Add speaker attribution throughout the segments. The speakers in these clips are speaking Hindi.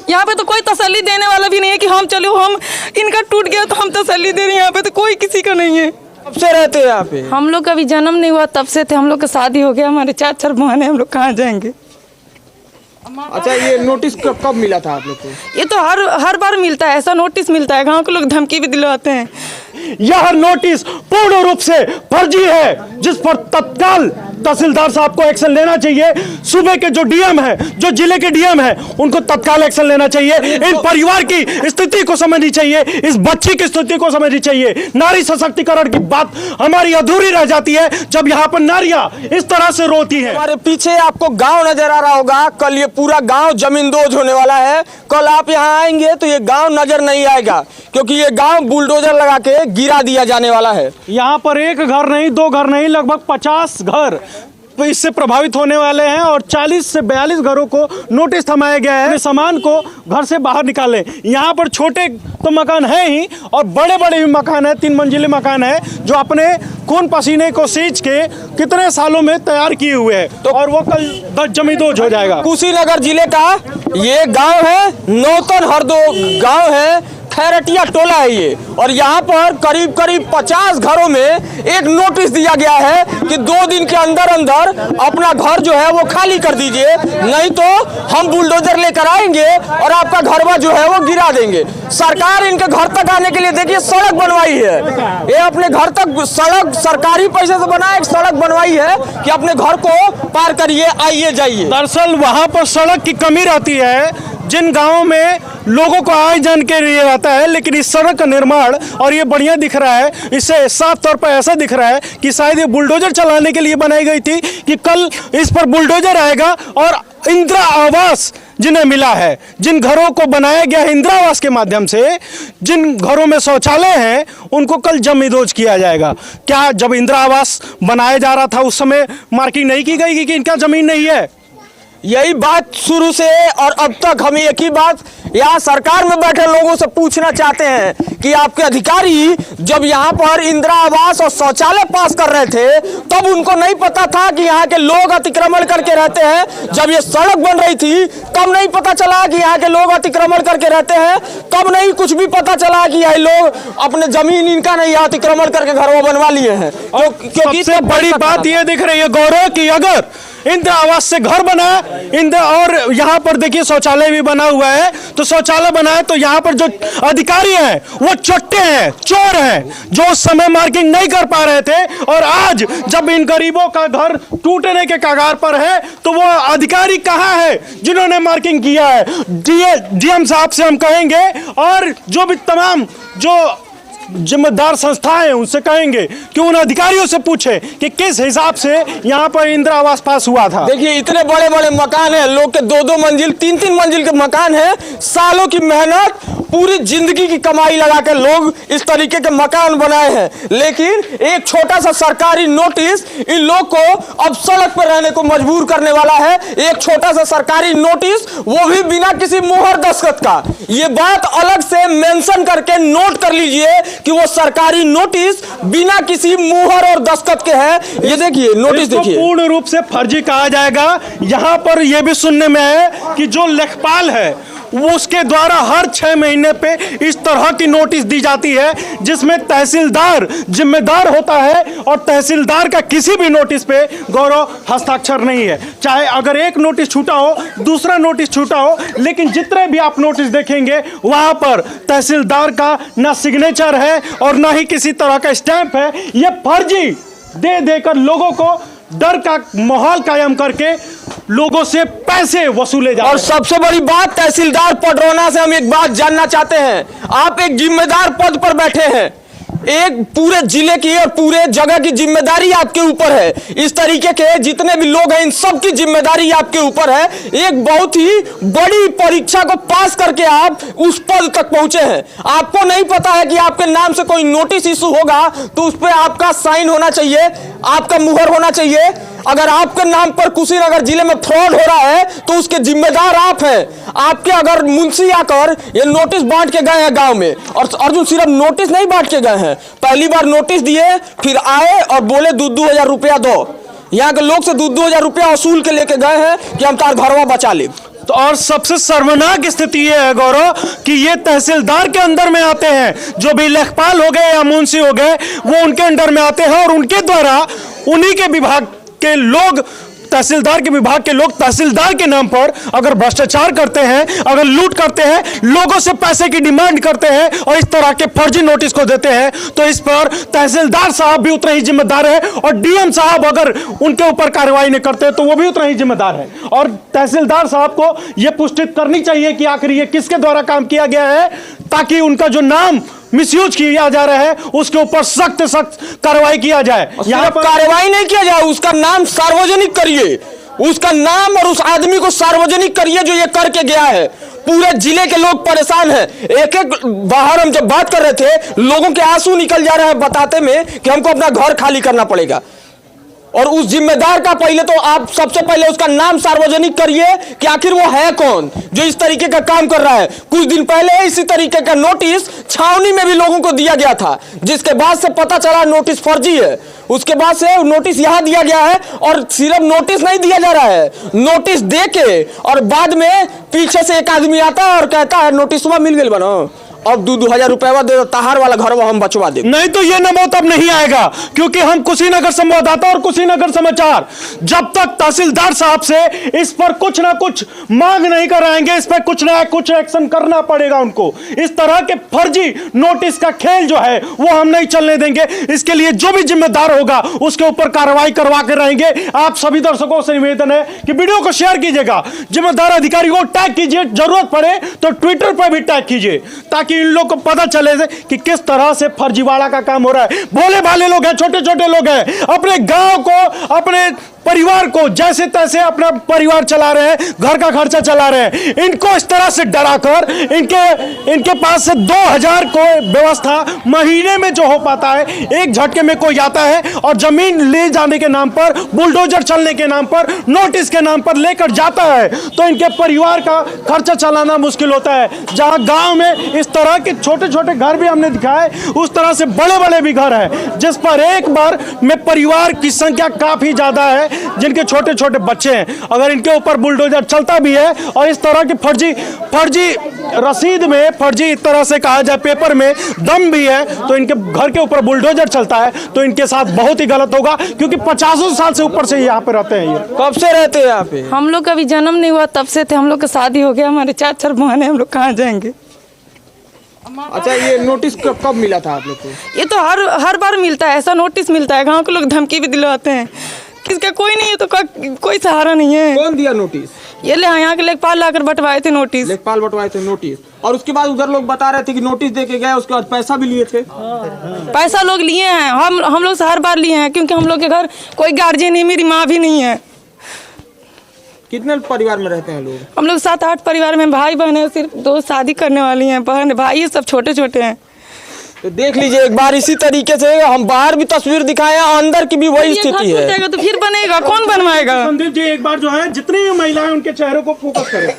Speaker 1: यहाँ पे तो कोई तसल्ली देने वाला भी नहीं है कि हम चलो, हम इनका टूट गया तो हम तसल्ली दे रहे हैं। यहाँ पे तो कोई किसी का नहीं है।
Speaker 2: कब से रहते हैं यहाँ पे?
Speaker 1: हम लोग का अभी जन्म नहीं हुआ तब से थे, हम लोग का शादी हो गया, हमारे 4 बहन है, हम लोग कहाँ जाएंगे।
Speaker 2: अच्छा, ये नोटिस कब मिला था आप लोग को?
Speaker 1: ये तो हर बार मिलता है, ऐसा नोटिस मिलता है, गांव के लोग धमकी भी दिलवाते हैं।
Speaker 3: यह नोटिस पूर्ण रूप से फर्जी है, जिस पर तत्काल तहसीलदार साहब को एक्शन लेना चाहिए। सूबे के जो डीएम है, जो जिले के डीएम है, उनको तत्काल एक्शन लेना चाहिए। इन परिवार की स्थिति को समझनी चाहिए, इस बच्ची की स्थिति को समझनी चाहिए। नारी सशक्तिकरण की बात हमारी अधूरी रह जाती है जब यहाँ पर नारियां इस तरह से रोती है।
Speaker 2: हमारे पीछे आपको गांव नजर आ रहा होगा, कल ये पूरा गांव जमींदोज होने वाला है। कल आप यहाँ आएंगे तो ये गांव नजर नहीं आएगा, क्योंकि ये गांव बुलडोजर लगा के गिरा दिया जाने वाला है।
Speaker 3: यहाँ पर एक घर नहीं, 2 घर नहीं, लगभग 50 घर इससे प्रभावित होने वाले हैं और 40 से 42 घरों को नोटिस थमाया गया है सामान को घर से बाहर निकालें। यहाँ पर छोटे तो मकान है ही और बड़े बड़े भी मकान है, 3 मंजिले मकान है, जो अपने खून पसीने को सींच के कितने सालों में तैयार किए हुए हैं, तो और वो कल जमींदोज हो जाएगा।
Speaker 2: कुशीनगर जिले का ये गांव है, नौतन हरदो गांव है, खैरटिया टोला है ये, और यहाँ पर करीब 50 घरों में एक नोटिस दिया गया है कि 2 दिन के अंदर अंदर अपना घर जो है वो खाली कर दीजिए, नहीं तो हम बुलडोजर लेकर आएंगे और आपका घरवा जो है वो गिरा देंगे। सरकार इनके घर तक आने के लिए देखिए सड़क बनवाई है, ये अपने घर तक सड़क सरकारी पैसे से बना एक सड़क बनवाई है कि अपने घर को पार करिए, आइए जाइए।
Speaker 3: दरअसल वहाँ पर सड़क की कमी रहती है, जिन गांवों में लोगों को आय जान के लिए आता है, लेकिन इस सड़क का निर्माण और ये बढ़िया दिख रहा है, इससे साफ तौर पर ऐसा दिख रहा है कि शायद ये बुलडोजर चलाने के लिए बनाई गई थी कि कल इस पर बुलडोजर आएगा और इंदिरा आवास जिन्हें मिला है, जिन घरों को बनाया गया है इंदिरा आवास के माध्यम से, जिन घरों में शौचालय हैं, उनको कल जमींदोज किया जाएगा। क्या जब इंदिरा आवास बनाया जा रहा था उस समय मार्किंग नहीं की गई कि इनका जमीन नहीं है?
Speaker 2: यही बात शुरू से और अब तक हम एक ही बात यहाँ सरकार में बैठे लोगों से पूछना चाहते हैं कि आपके अधिकारी जब यहाँ पर इंदिरा आवास और शौचालय पास कर रहे थे तब उनको नहीं पता था कि यहाँ के लोग अतिक्रमण करके रहते हैं? जब ये सड़क बन रही थी तब नहीं पता चला कि यहाँ के लोग अतिक्रमण करके रहते हैं? तब नहीं कुछ भी पता चला कि यह लोग अपने जमीन इनका नहीं अतिक्रमण करके घर बनवा लिए हैं?
Speaker 3: क्योंकि सबसे बड़ी बात ये दिख रही है गौरव की अगर इंदिरा आवास से घर बना और यहाँ पर देखिए शौचालय भी बना हुआ है, तो शौचालय बना है तो यहाँ पर जो अधिकारी हैं वो चोट्टे हैं, चोर हैं, जो उस समय मार्किंग नहीं कर पा रहे थे, और आज जब इन गरीबों का घर टूटने के कगार पर है तो वो अधिकारी कहाँ है जिन्होंने मार्किंग किया है? डीएम साहब से हम कहेंगे और जो भी तमाम जो जिम्मेदार संस्थाएं हैं उनसे कहेंगे कि उन अधिकारियों से पूछे कि किस हिसाब से यहाँ पर इंदिरा आवास पास हुआ था।
Speaker 2: देखिए इतने बड़े बड़े मकान हैं, लोग के 2-2 मंजिल 3-3 मंजिल के मकान हैं, सालों की मेहनत, पूरी जिंदगी की कमाई लगा के लोग इस तरीके के मकान बनाए हैं, लेकिन एक छोटा सा सरकारी नोटिस इन लोग को अब सड़क पर रहने को मजबूर करने वाला है। एक छोटा सा सरकारी नोटिस, वो भी बिना किसी मुहर दस्तखत का। ये बात अलग से मेंशन करके नोट कर लीजिए कि वो सरकारी नोटिस बिना किसी मुहर और दस्तखत के है। ये देखिए नोटिस देखिए,
Speaker 3: पूर्ण रूप से फर्जी कहा जाएगा। यहाँ पर यह भी सुनने में है कि जो लेखपाल है वो उसके द्वारा हर 6 महीने पे इस तरह की नोटिस दी जाती है जिसमें तहसीलदार जिम्मेदार होता है, और तहसीलदार का किसी भी नोटिस पे गौरव हस्ताक्षर नहीं है। चाहे अगर एक नोटिस छूटा हो, दूसरा नोटिस छूटा हो, लेकिन जितने भी आप नोटिस देखेंगे वहां पर तहसीलदार का ना सिग्नेचर है और ना ही किसी तरह का स्टैंप है। ये फर्जी दे देकर लोगों को डर का माहौल कायम करके लोगों से पैसे वसूले जा रहे हैं।
Speaker 2: और सबसे बड़ी बात, तहसीलदार पडरौना से हम एक बात जानना चाहते हैं। आप एक जिम्मेदार पद पर बैठे हैं, एक पूरे जिले की और पूरे जगह की जिम्मेदारी आपके ऊपर है। इस तरीके के जितने भी लोग हैं इन सब की जिम्मेदारी आपके ऊपर है। एक बहुत ही बड़ी परीक्षा को पास करके आप उस पद तक पहुंचे हैं। आपको नहीं पता है कि आपके नाम से कोई नोटिस इशू होगा तो उस पर आपका साइन होना चाहिए, आपका मुहर होना चाहिए। अगर आपके नाम पर कुशीनगर जिले में फ्रॉड हो रहा है तो उसके जिम्मेदार आप हैं। आपके अगर मुंशी आकर ये नोटिस बांट के गए हैं गांव में, और अर्जुन सिर्फ नोटिस नहीं बांट के गए हैं, पहली बार नोटिस दिए, फिर आए और बोले 2-2 हजार रुपया दो। यहाँ के लोग से 2-2 हजार रुपया वसूल के लेके गए हैं कि हम तार घरवा बचा ले।
Speaker 3: तो और सबसे शर्मनाक स्थिति ये है गौरव कि ये तहसीलदार के अंदर में आते हैं, जो भी लेखपाल हो गए या मुंशी हो गए वो उनके अंडर में आते हैं और उनके द्वारा उन्हीं के विभाग के लोग, तहसीलदार के विभाग के लोग तहसीलदार के नाम पर अगर भ्रष्टाचार करते हैं, अगर लूट करते हैं, लोगों से पैसे की डिमांड करते हैं और इस तरह के फर्जी नोटिस को देते हैं, तो इस पर तहसीलदार साहब भी उतना ही जिम्मेदार है और डीएम साहब अगर उनके ऊपर कार्रवाई नहीं करते तो वो भी उतना ही जिम्मेदार है। और तहसीलदार साहब को यह पुष्टि करनी चाहिए कि आखिर ये किसके द्वारा काम किया गया है, ताकि उनका जो नाम मिसयूज किया जा रहा है उसके ऊपर सख्त कार्रवाई किया जाए।
Speaker 2: यहाँ पर कार्रवाई नहीं किया जाए, उसका नाम सार्वजनिक करिए, उसका नाम और उस आदमी को सार्वजनिक करिए जो ये करके गया है। पूरे जिले के लोग परेशान हैं। एक एक बाहर हम जब बात कर रहे थे लोगों के आंसू निकल जा रहे हैं बताते में कि हमको अपना घर खाली करना पड़ेगा। और उस जिम्मेदार का पहले तो आप सबसे पहले उसका नाम सार्वजनिक करिए कि आखिर वो है कौन जो इस तरीके का काम कर रहा है। कुछ दिन पहले इसी तरीके का नोटिस छावनी में भी लोगों को दिया गया था, जिसके बाद से पता चला नोटिस फर्जी है। उसके बाद से नोटिस यहां दिया गया है और सिर्फ नोटिस नहीं दिया जा रहा है, नोटिस दे के और बाद में पीछे से एक आदमी आता है और कहता है नोटिस मिल गई बनो, अब 2,000 रुपया दे दो, तहार वाला घर वो हम बचवा दे।
Speaker 3: नहीं तो ये नमो तब नहीं आएगा, क्योंकि हम कुशीनगर संवाददाता और कुशीनगर समाचार जब तक तहसीलदार साहब से इस पर कुछ ना कुछ मांग नहीं कराएंगे, इस पर कुछ ना कुछ एक्शन करना पड़ेगा उनको। इस तरह के फर्जी नोटिस का खेल जो है वो हम नहीं चलने देंगे। इसके लिए जो भी जिम्मेदार होगा उसके ऊपर कार्रवाई करवा के रहेंगे। आप सभी दर्शकों से निवेदन है कि वीडियो को शेयर कीजिएगा, जिम्मेदार अधिकारी को टैग कीजिए, जरूरत पड़े तो ट्विटर पर भी टैग कीजिए, ताकि इन लोग को पता चले कि किस तरह से फर्जीवाड़ा का काम हो रहा है। भोले भाले लोग हैं, छोटे छोटे लोग हैं, अपने गांव को, अपने परिवार को जैसे तैसे अपना परिवार चला रहे हैं, घर का खर्चा चला रहे हैं। इनको इस तरह से डराकर इनके पास से 2,000 को व्यवस्था महीने में जो हो पाता है, एक झटके में कोई आता है और जमीन ले जाने के नाम पर, बुलडोजर चलने के नाम पर, नोटिस के नाम पर लेकर जाता है, तो इनके परिवार का खर्चा चलाना मुश्किल होता है। जहां गांव में इस तरह के छोटे छोटे घर भी हमने दिखाए, उस तरह से बड़े बड़े भी घर हैं जिस पर एक बार में परिवार की संख्या काफी ज्यादा है, जिनके छोटे छोटे बच्चे हैं। अगर इनके ऊपर बुलडोजर चलता भी है और इस तरह की फर्जी रसीद में, फर्जी इस तरह से कहा जाए पेपर में दम भी है, तो इनके घर के ऊपर बुलडोजर चलता है तो इनके साथ बहुत ही गलत होगा, क्योंकि 50 साल से ऊपर से यहाँ पे रहते हैं। ये
Speaker 2: कब से रहते हैं यहाँ पे?
Speaker 1: हम लोग का भी जन्म नहीं हुआ तब से थे, हम लोग का शादी हो गया, हमारे 4 बहन है, हम लोग कहाँ जाएंगे।
Speaker 2: अच्छा, ये नोटिस कब मिला था आप लोग को?
Speaker 1: ये तो हर बार मिलता है, ऐसा नोटिस मिलता है। गांव के लोग धमकी भी दिलवाते हैं, किसका कोई नहीं है तो कोई सहारा नहीं है।
Speaker 2: कौन दिया नोटिस?
Speaker 1: ये यहाँ के लेखपाल लाकर बंटवाए थे नोटिस।
Speaker 2: लेखपाल बंटवाए थे नोटिस, और उसके बाद उधर लोग बता रहे थे कि नोटिस दे के गए, उसके बाद पैसा भी लिए थे।
Speaker 1: पैसा लोग लिए हैं, हम लोग से हर बार लिए हैं, क्योंकि हम लोग के घर कोई गार्जियन नहीं, मेरी माँ भी नहीं है।
Speaker 2: कितने परिवार में रहते हैं लोग?
Speaker 1: हम लोग 7-8 परिवार में, भाई बहन है, सिर्फ 2 शादी करने वाली हैं, बहन भाई सब छोटे छोटे हैं।
Speaker 2: तो देख लीजिए एक बार इसी तरीके से हम बाहर भी तस्वीर दिखाए, अंदर की भी वही स्थिति है।
Speaker 1: तो फिर बनेगा, कौन बनवाएगा?
Speaker 3: संदीप जी एक बार जो है जितनी भी महिलाएं उनके चेहरों को फोकस करें,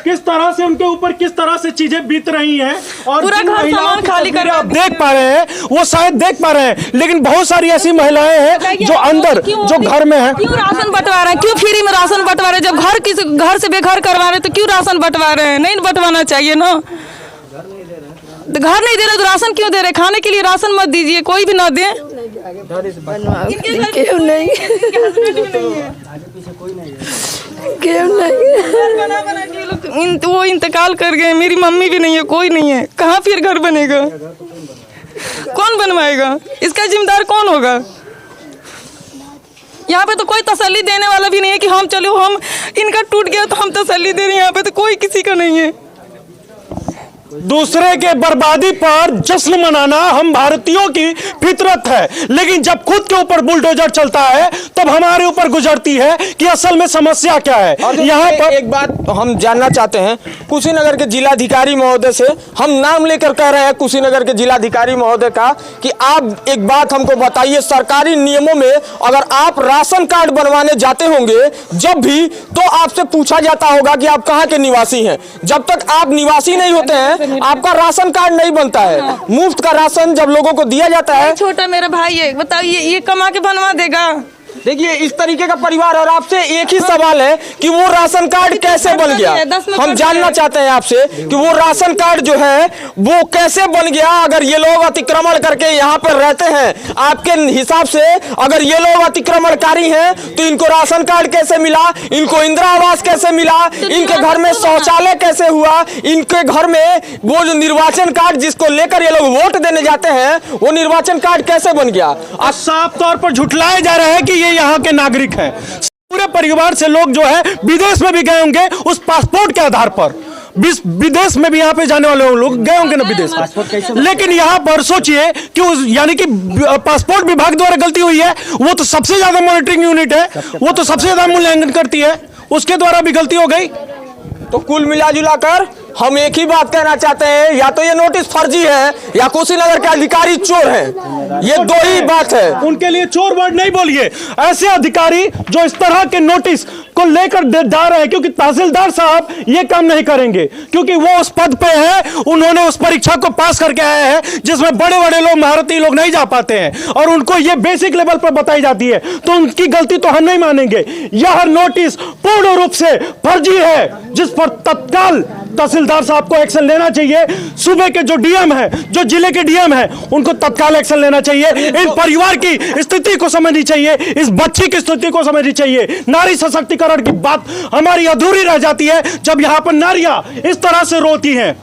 Speaker 3: किस तरह से उनके ऊपर किस तरह से चीजें बीत रही हैं, और
Speaker 1: पूरा घर सामान खाली कर
Speaker 3: आप देख पा रहे हैं, वो शायद देख पा रहे हैं, लेकिन बहुत सारी ऐसी महिलाएं हैं जो अंदर जो घर में है।
Speaker 1: क्यों राशन बंटवा रहे हैं? क्यों फ्री में राशन बंटवा रहे हैं? जब घर से बेघर करवा रहे हैं तो क्यों राशन बंटवा रहे हैं? नहीं बंटवाना चाहिए ना। घर नहीं दे रहे तो राशन क्यों दे रहे? खाने के लिए राशन मत दीजिए, कोई भी ना दे। क्यों नहीं? वो इंतकाल कर गए, मेरी मम्मी भी नहीं है, कोई नहीं है, कहाँ फिर घर बनेगा? कौन बनवाएगा? इसका जिम्मेदार कौन होगा? यहाँ पे तो कोई तसल्ली देने वाला भी नहीं है कि हम चलो, हम इनका टूट गया तो हम तसल्ली दे रहे हैं। यहाँ पे तो कोई किसी का नहीं है।
Speaker 3: दूसरे के बर्बादी पर जश्न मनाना हम भारतीयों की फितरत है, लेकिन जब खुद के ऊपर बुलडोजर चलता है तब हमारे ऊपर गुजरती है कि असल में समस्या क्या है। यहाँ पर
Speaker 2: एक बात हम जानना चाहते हैं कुशीनगर के जिलाधिकारी महोदय से, हम नाम लेकर कह रहे हैं कुशीनगर के जिलाधिकारी महोदय का कि आप एक बात हमको बताइए, सरकारी नियमों में अगर आप राशन कार्ड बनवाने जाते होंगे जब भी, तो आपसे पूछा जाता होगा कि आप कहाँ के निवासी हैं। जब तक आप निवासी नहीं होते हैं आपका राशन कार्ड नहीं बनता है। मुफ्त का राशन जब लोगों को दिया जाता है।
Speaker 1: छोटा मेरा भाई है, बताओ ये कमा के बनवा देगा?
Speaker 2: देखिए इस तरीके का परिवार, और आपसे एक ही सवाल है कि वो राशन कार्ड कैसे बन गया। हम जानना चाहते हैं आपसे कि वो राशन कार्ड जो है वो कैसे बन गया। अगर ये लोग अतिक्रमण करके यहाँ पर रहते हैं, आपके हिसाब से अगर ये लोग अतिक्रमणकारी हैं तो इनको राशन कार्ड कैसे मिला, इनको इंदिरा आवास कैसे मिला, इनके घर में शौचालय कैसे हुआ, इनके घर में वो जो निर्वाचन कार्ड जिसको लेकर ये लोग वोट देने जाते हैं वो निर्वाचन कार्ड कैसे बन गया।
Speaker 3: और साफ तौर पर झुठलाया जा रहा है कि ये यहाँ के नागरिक हैं। पूरे परिवार से लोग जो है विदेश में भी गए होंगे उस पासपोर्ट के आधार पर, विदेश में भी यहाँ पे जाने वाले लोग गए होंगे ना विदेश में। लेकिन यहाँ पर सोचिए कि उस यानी कि पासपोर्ट विभाग द्वारा गलती हुई है, वो तो सबसे ज्यादा मॉनिटरिंग यूनिट है, वो तो सबसे ज्यादा मूल्यांकन करती है, उसके द्वारा भी गलती हो गई।
Speaker 2: तो कुल मिला जुला कर हम एक ही बात कहना चाहते हैं, या तो ये नोटिस फर्जी है या कुशीनगर के अधिकारी चोर हैं। ये दो ही बात है।
Speaker 3: उनके लिए चोर वर्ड नहीं बोलिए। ऐसे अधिकारी जो इस तरह के नोटिस को लेकर जा रहे हैं, क्योंकि तहसीलदार साहब ये काम नहीं करेंगे, क्योंकि वो उस पद पे है, उन्होंने उस परीक्षा को पास करके आए हैं जिसमें बड़े बड़े लोग, महारथी लोग नहीं जा पाते हैं, और उनको ये बेसिक लेवल पर बताई जाती है, तो उनकी गलती तो हम नहीं मानेंगे। यह नोटिस पूर्ण रूप से फर्जी है, जिस पर तत्काल तहसीलदार साहब को एक्शन लेना चाहिए। सूबे के जो डीएम है, जो जिले के डीएम है, उनको तत्काल एक्शन लेना चाहिए। इन परिवार की स्थिति को समझनी चाहिए, इस बच्ची की स्थिति को समझनी चाहिए। नारी सशक्तिकरण की बात हमारी अधूरी रह जाती है जब यहां पर नारियां इस तरह से रोती हैं।